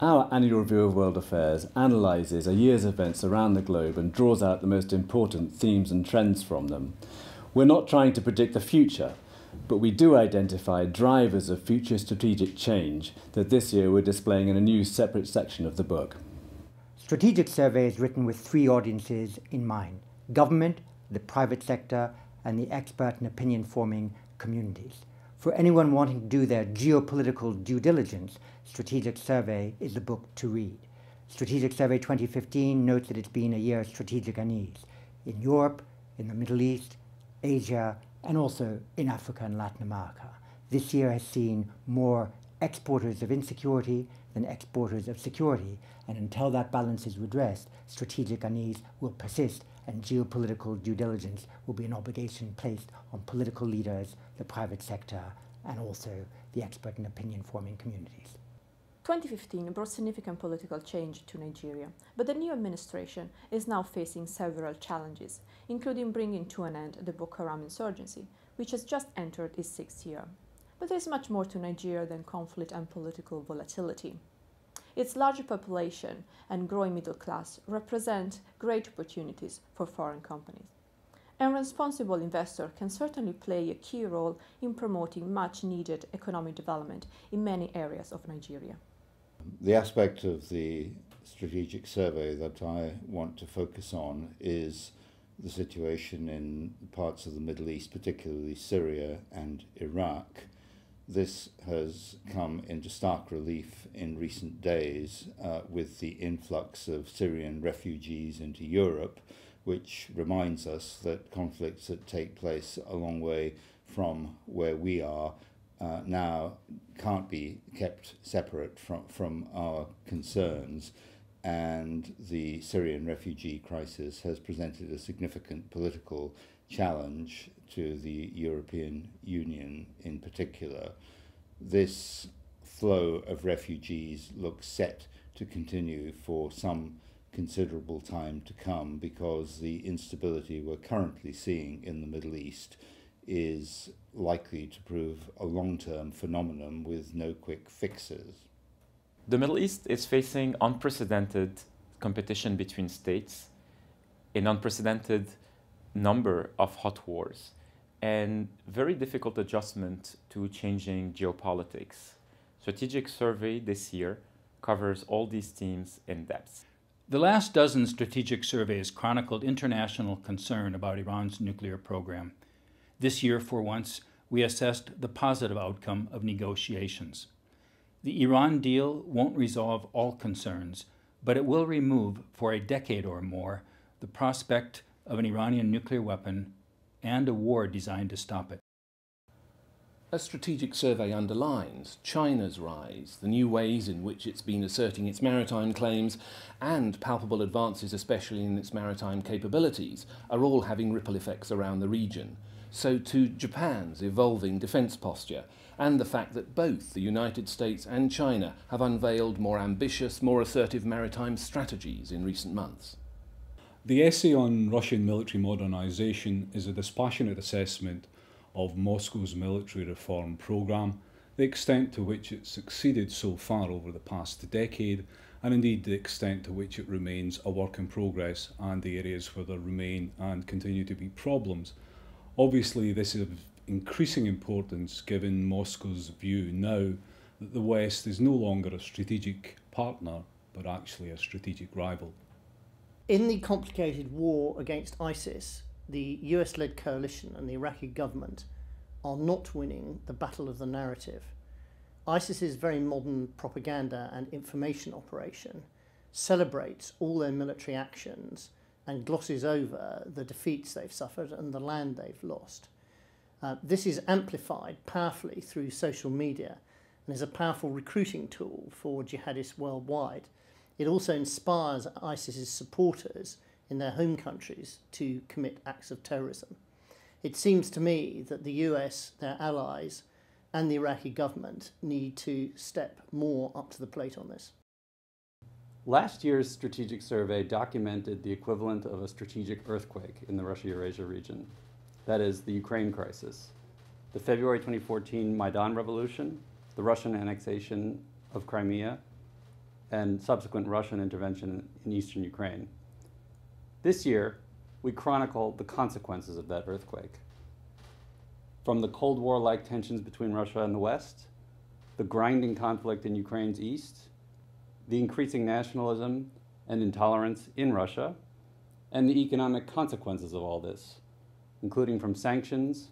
Our annual review of world affairs analyses a year's events around the globe and draws out the most important themes and trends from them. We're not trying to predict the future, but we do identify drivers of future strategic change that this year we're displaying in a new separate section of the book. Strategic Survey is written with three audiences in mind: government, the private sector, and the expert and opinion-forming communities. For anyone wanting to do their geopolitical due diligence, Strategic Survey is the book to read. Strategic Survey 2015 notes that it's been a year of strategic unease in Europe, in the Middle East, Asia, and also in Africa and Latin America. This year has seen more exporters of insecurity than exporters of security, and until that balance is redressed, strategic unease will persist, and geopolitical due diligence will be an obligation placed on political leaders, the private sector, and also the expert and opinion-forming communities. 2015 brought significant political change to Nigeria, but the new administration is now facing several challenges, including bringing to an end the Boko Haram insurgency, which has just entered its sixth year. But there is much more to Nigeria than conflict and political volatility. Its larger population and growing middle class represent great opportunities for foreign companies. A responsible investor can certainly play a key role in promoting much-needed economic development in many areas of Nigeria. The aspect of the strategic survey that I want to focus on is the situation in parts of the Middle East, particularly Syria and Iraq. This has come into stark relief in recent days with the influx of Syrian refugees into Europe, which reminds us that conflicts that take place a long way from where we are now can't be kept separate from our concerns, and the Syrian refugee crisis has presented a significant political challenge to the European Union in particular. This flow of refugees looks set to continue for some considerable time to come because the instability we're currently seeing in the Middle East is likely to prove a long-term phenomenon with no quick fixes. The Middle East is facing unprecedented competition between states, an unprecedented number of hot wars, and very difficult adjustment to changing geopolitics. Strategic Survey this year covers all these themes in depth. The last dozen strategic surveys chronicled international concern about Iran's nuclear program. This year, for once, we assessed the positive outcome of negotiations. The Iran deal won't resolve all concerns, but it will remove, for a decade or more, the prospect of an Iranian nuclear weapon and a war designed to stop it. A strategic survey underlines China's rise, the new ways in which it's been asserting its maritime claims, and palpable advances, especially in its maritime capabilities, are all having ripple effects around the region. So too Japan's evolving defence posture, and the fact that both the United States and China have unveiled more ambitious, more assertive maritime strategies in recent months. The essay on Russian military modernisation is a dispassionate assessment of Moscow's military reform programme, the extent to which it succeeded so far over the past decade, and indeed the extent to which it remains a work in progress and the areas where there remain and continue to be problems. Obviously, this is of increasing importance given Moscow's view now that the West is no longer a strategic partner, but actually a strategic rival. In the complicated war against ISIS, the US-led coalition and the Iraqi government are not winning the battle of the narrative. ISIS's very modern propaganda and information operation celebrates all their military actions and glosses over the defeats they've suffered and the land they've lost. This is amplified powerfully through social media and is a powerful recruiting tool for jihadists worldwide. It also inspires ISIS's supporters in their home countries to commit acts of terrorism. It seems to me that the US, their allies, and the Iraqi government need to step more up to the plate on this. Last year's strategic survey documented the equivalent of a strategic earthquake in the Russia-Eurasia region. That is, the Ukraine crisis, the February 2014 Maidan revolution, the Russian annexation of Crimea, and subsequent Russian intervention in eastern Ukraine. This year, we chronicle the consequences of that earthquake. From the Cold War-like tensions between Russia and the West, the grinding conflict in Ukraine's east, the increasing nationalism and intolerance in Russia, and the economic consequences of all this, including from sanctions,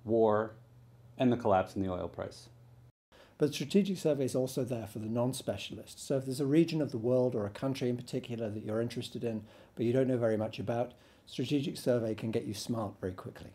war, and the collapse in the oil price. But the strategic survey is also there for the non-specialists. So if there's a region of the world or a country in particular that you're interested in, but you don't know very much about, strategic survey can get you smart very quickly.